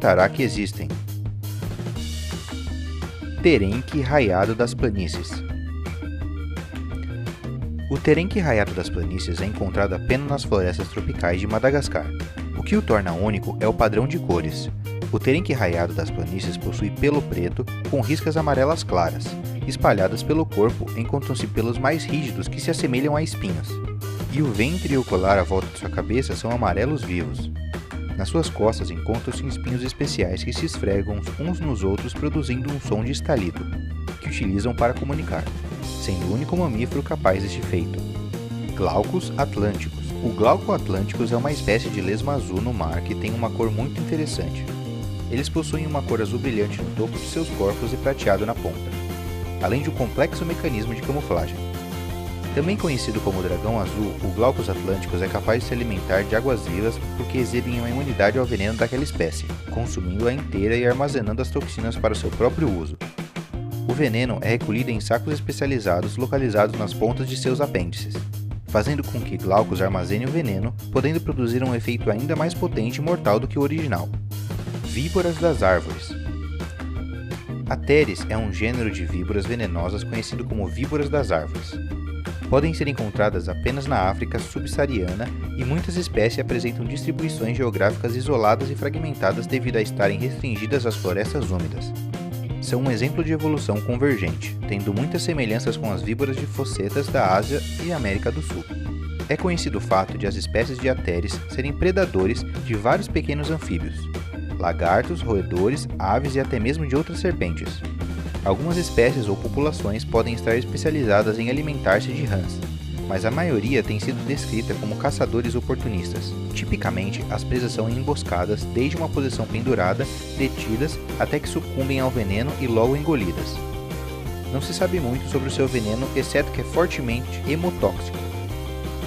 comentará que existem. Terenque raiado das planícies. O terenque raiado das planícies é encontrado apenas nas florestas tropicais de Madagascar. O que o torna único é o padrão de cores. O terenque raiado das planícies possui pelo preto com riscas amarelas claras. Espalhadas pelo corpo encontram-se pelos mais rígidos que se assemelham a espinhos. E o ventre e o colar à volta de sua cabeça são amarelos vivos. Nas suas costas encontram-se espinhos especiais que se esfregam uns nos outros produzindo um som de estalido, que utilizam para comunicar, sendo o único mamífero capaz deste feito. Glaucos atlânticos. O glauco atlânticos é uma espécie de lesma azul no mar que tem uma cor muito interessante. Eles possuem uma cor azul brilhante no topo de seus corpos e prateado na ponta, além de um complexo mecanismo de camuflagem. Também conhecido como dragão azul, o Glaucus atlânticos é capaz de se alimentar de águas vivas porque exibem uma imunidade ao veneno daquela espécie, consumindo-a inteira e armazenando as toxinas para o seu próprio uso. O veneno é recolhido em sacos especializados localizados nas pontas de seus apêndices, fazendo com que Glaucus armazene o veneno, podendo produzir um efeito ainda mais potente e mortal do que o original. Víboras das árvores. Ateres é um gênero de víboras venenosas conhecido como víboras das árvores. Podem ser encontradas apenas na África subsaariana e muitas espécies apresentam distribuições geográficas isoladas e fragmentadas devido a estarem restringidas às florestas úmidas. São um exemplo de evolução convergente, tendo muitas semelhanças com as víboras de fossetas da Ásia e América do Sul. É conhecido o fato de as espécies de Ateres serem predadores de vários pequenos anfíbios, lagartos, roedores, aves e até mesmo de outras serpentes. Algumas espécies ou populações podem estar especializadas em alimentar-se de rãs, mas a maioria tem sido descrita como caçadores oportunistas. Tipicamente, as presas são emboscadas desde uma posição pendurada, detidas, até que sucumbem ao veneno e logo engolidas. Não se sabe muito sobre o seu veneno, exceto que é fortemente hemotóxico,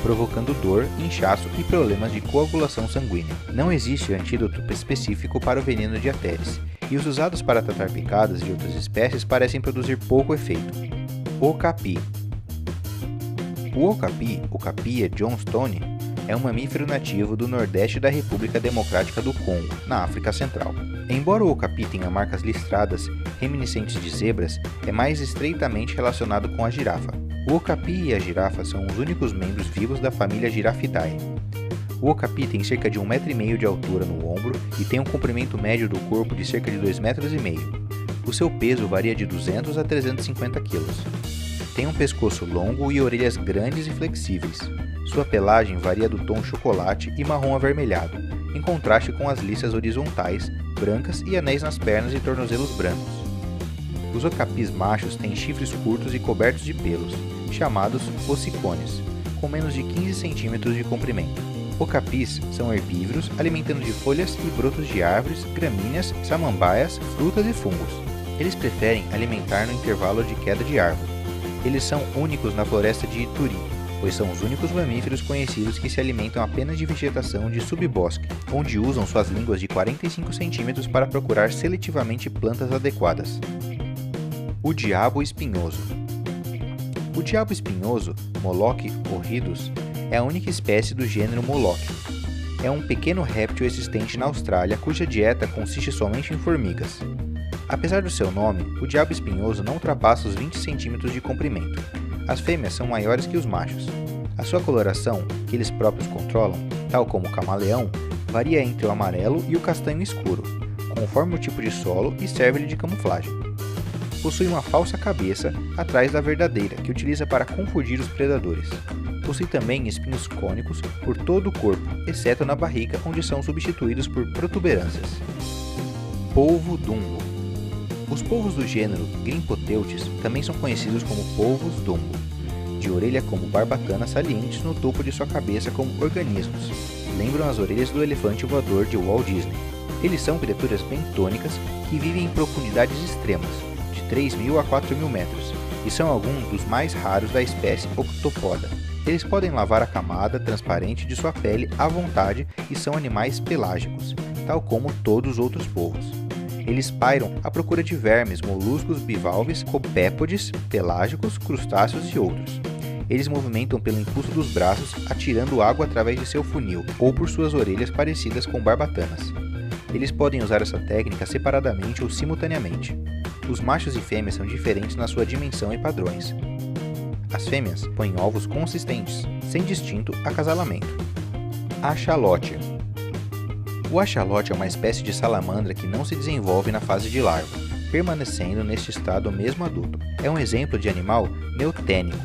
provocando dor, inchaço e problemas de coagulação sanguínea. Não existe antídoto específico para o veneno de Ateres, e os usados para tratar picadas de outras espécies parecem produzir pouco efeito. Okapi. O okapi, Okapia johnstone, é um mamífero nativo do nordeste da República Democrática do Congo, na África Central. Embora o okapi tenha marcas listradas reminiscentes de zebras, é mais estreitamente relacionado com a girafa. O okapi e a girafa são os únicos membros vivos da família Giraffidae. O okapi tem cerca de 1,5 m de altura no ombro e tem um comprimento médio do corpo de cerca de 2,5 m. O seu peso varia de 200 a 350 kg. Tem um pescoço longo e orelhas grandes e flexíveis. Sua pelagem varia do tom chocolate e marrom avermelhado, em contraste com as listas horizontais, brancas e anéis nas pernas e tornozelos brancos. Os okapis machos têm chifres curtos e cobertos de pelos, chamados ossicones, com menos de 15 cm de comprimento. Okapis são herbívoros, alimentando de folhas e brotos de árvores, gramíneas, samambaias, frutas e fungos. Eles preferem alimentar no intervalo de queda de árvore. Eles são únicos na floresta de Ituri, pois são os únicos mamíferos conhecidos que se alimentam apenas de vegetação de subbosque, onde usam suas línguas de 45 cm para procurar seletivamente plantas adequadas. O diabo espinhoso. O diabo espinhoso, Moloch horridus, é a única espécie do gênero Moloch. É um pequeno réptil existente na Austrália cuja dieta consiste somente em formigas. Apesar do seu nome, o diabo espinhoso não ultrapassa os 20 cm de comprimento. As fêmeas são maiores que os machos. A sua coloração, que eles próprios controlam, tal como o camaleão, varia entre o amarelo e o castanho escuro, conforme o tipo de solo e serve-lhe de camuflagem. Possui uma falsa cabeça atrás da verdadeira, que utiliza para confundir os predadores. Possui também espinhos cônicos por todo o corpo, exceto na barriga, onde são substituídos por protuberâncias. Polvo dumbo. Os polvos do gênero Grimpoteutes também são conhecidos como polvos dumbo, de orelha como barbatana salientes no topo de sua cabeça como organismos. Lembram as orelhas do elefante voador de Walt Disney. Eles são criaturas bentônicas que vivem em profundidades extremas, de 3.000 a 4.000 metros, e são alguns dos mais raros da espécie Octopoda. Eles podem lavar a camada transparente de sua pele à vontade e são animais pelágicos, tal como todos os outros polvos. Eles pairam à procura de vermes, moluscos, bivalves, copépodes, pelágicos, crustáceos e outros. Eles movimentam pelo impulso dos braços, atirando água através de seu funil ou por suas orelhas parecidas com barbatanas. Eles podem usar essa técnica separadamente ou simultaneamente. Os machos e fêmeas são diferentes na sua dimensão e padrões. As fêmeas põem ovos consistentes, sem distinto acasalamento. Axolote. O axolote é uma espécie de salamandra que não se desenvolve na fase de larva, permanecendo neste estado mesmo adulto. É um exemplo de animal neotênico,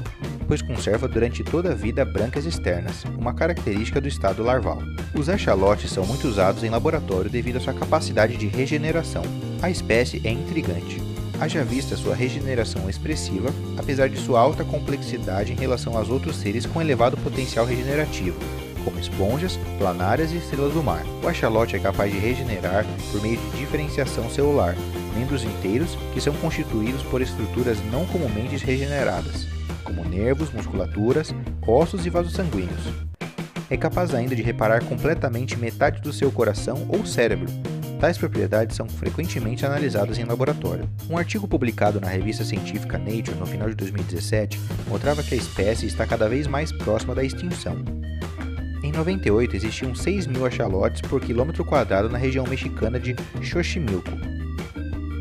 pois conserva durante toda a vida brancas externas, uma característica do estado larval. Os axolotes são muito usados em laboratório devido à sua capacidade de regeneração. A espécie é intrigante. Haja vista sua regeneração expressiva, apesar de sua alta complexidade em relação aos outros seres com elevado potencial regenerativo, como esponjas, planárias e estrelas do mar. O axolote é capaz de regenerar por meio de diferenciação celular, membros inteiros que são constituídos por estruturas não comumente regeneradas, como nervos, musculaturas, ossos e vasos sanguíneos. É capaz ainda de reparar completamente metade do seu coração ou cérebro. Tais propriedades são frequentemente analisadas em laboratório. Um artigo publicado na revista científica Nature no final de 2017 mostrava que a espécie está cada vez mais próxima da extinção. Em 98, existiam 6.000 axolotes por quilômetro quadrado na região mexicana de Xochimilco.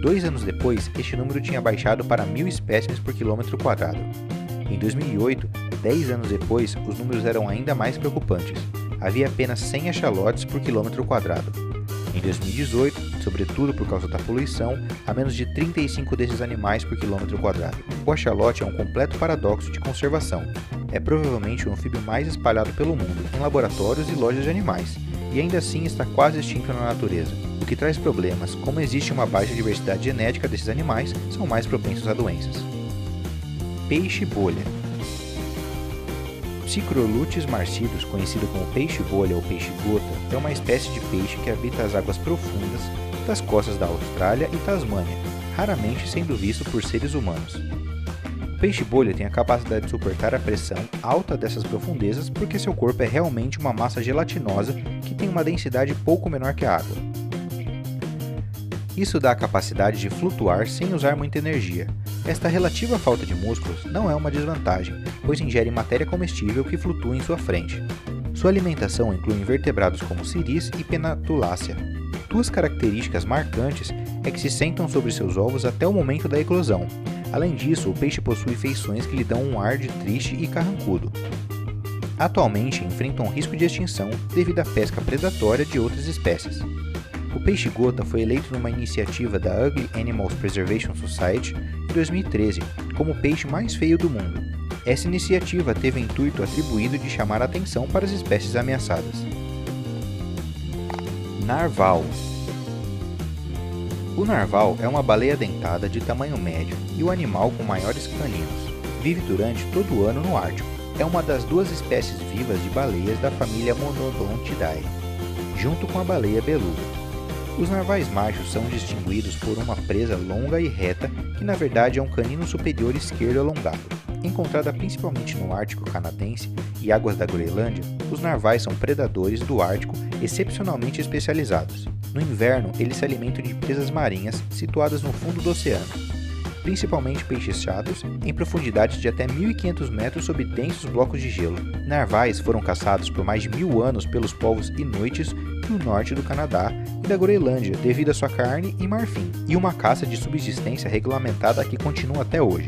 2 anos depois, este número tinha baixado para 1.000 espécimes por quilômetro quadrado. Em 2008, 10 anos depois, os números eram ainda mais preocupantes. Havia apenas 100 axolotes por quilômetro quadrado. Em 2018, sobretudo por causa da poluição, há menos de 35 desses animais por quilômetro quadrado. O axolote é um completo paradoxo de conservação. É provavelmente o anfíbio mais espalhado pelo mundo, em laboratórios e lojas de animais, e ainda assim está quase extinto na natureza, o que traz problemas. Como existe uma baixa diversidade genética desses animais, são mais propensos a doenças. Peixe-bolha. Psicrolutes marcidos, conhecido como peixe-bolha ou peixe-gota, é uma espécie de peixe que habita as águas profundas das costas da Austrália e Tasmânia, raramente sendo visto por seres humanos. O peixe-bolha tem a capacidade de suportar a pressão alta dessas profundezas porque seu corpo é realmente uma massa gelatinosa que tem uma densidade pouco menor que a água. Isso dá a capacidade de flutuar sem usar muita energia. Esta relativa falta de músculos não é uma desvantagem, pois ingere matéria comestível que flutua em sua frente. Sua alimentação inclui invertebrados como ciris e penatulácea. Duas características marcantes é que se sentam sobre seus ovos até o momento da eclosão. Além disso, o peixe possui feições que lhe dão um ar de triste e carrancudo. Atualmente enfrentam risco de extinção devido à pesca predatória de outras espécies. O peixe-gota foi eleito numa iniciativa da Ugly Animals Preservation Society em 2013 como o peixe mais feio do mundo. Essa iniciativa teve o intuito atribuído de chamar a atenção para as espécies ameaçadas. Narval. O narval é uma baleia dentada de tamanho médio e o animal com maiores caninos. Vive durante todo o ano no Ártico. É uma das 2 espécies vivas de baleias da família Monodontidae, junto com a baleia beluga. Os narvais machos são distinguidos por uma presa longa e reta, que na verdade é um canino superior esquerdo alongado. Encontrada principalmente no Ártico canadense e águas da Groenlândia, os narvais são predadores do Ártico excepcionalmente especializados. No inverno, eles se alimentam de presas marinhas situadas no fundo do oceano, principalmente peixes chatos, em profundidades de até 1.500 metros sob densos blocos de gelo. Narvais foram caçados por mais de 1000 anos pelos povos inuites do norte do Canadá e da Groenlândia devido à sua carne e marfim, e uma caça de subsistência regulamentada que continua até hoje.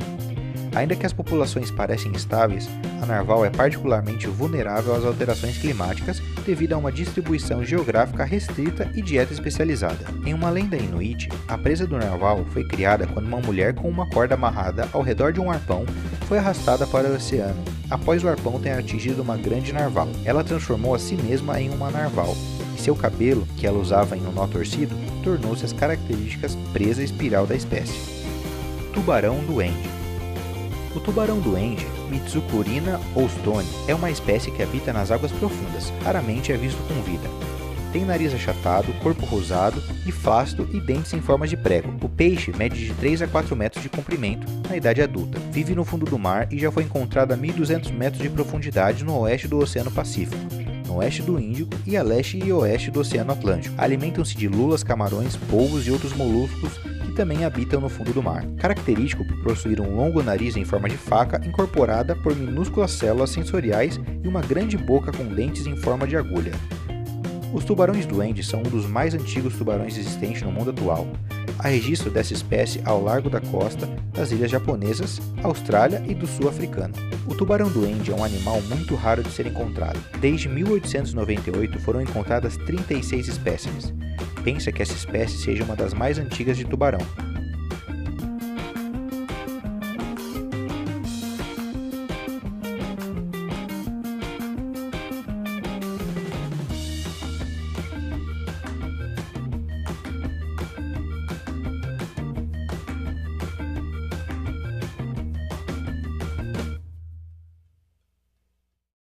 Ainda que as populações parecem estáveis, a narval é particularmente vulnerável às alterações climáticas devido a uma distribuição geográfica restrita e dieta especializada. Em uma lenda inuit, a presa do narval foi criada quando uma mulher com uma corda amarrada ao redor de um arpão foi arrastada para o oceano, após o arpão ter atingido uma grande narval. Ela transformou a si mesma em uma narval, e seu cabelo, que ela usava em um nó torcido, tornou-se as características presa espiral da espécie. Tubarão-duende. O tubarão-duende, Mitsucurina houstoni, é uma espécie que habita nas águas profundas, raramente é visto com vida. Tem nariz achatado, corpo rosado e flácido e dentes em forma de prego. O peixe mede de 3 a 4 metros de comprimento na idade adulta. Vive no fundo do mar e já foi encontrado a 1.200 metros de profundidade no oeste do Oceano Pacífico, no oeste do Índico e a leste e oeste do Oceano Atlântico. Alimentam-se de lulas, camarões, polvos e outros moluscos que também habitam no fundo do mar. Característico por possuir um longo nariz em forma de faca incorporada por minúsculas células sensoriais e uma grande boca com dentes em forma de agulha. Os tubarões-duende são um dos mais antigos tubarões existentes no mundo atual. Há registro dessa espécie ao largo da costa das ilhas japonesas, Austrália e do sul africano. O tubarão-duende é um animal muito raro de ser encontrado. Desde 1898 foram encontradas 36 espécimes. Pensa que essa espécie seja uma das mais antigas de tubarão.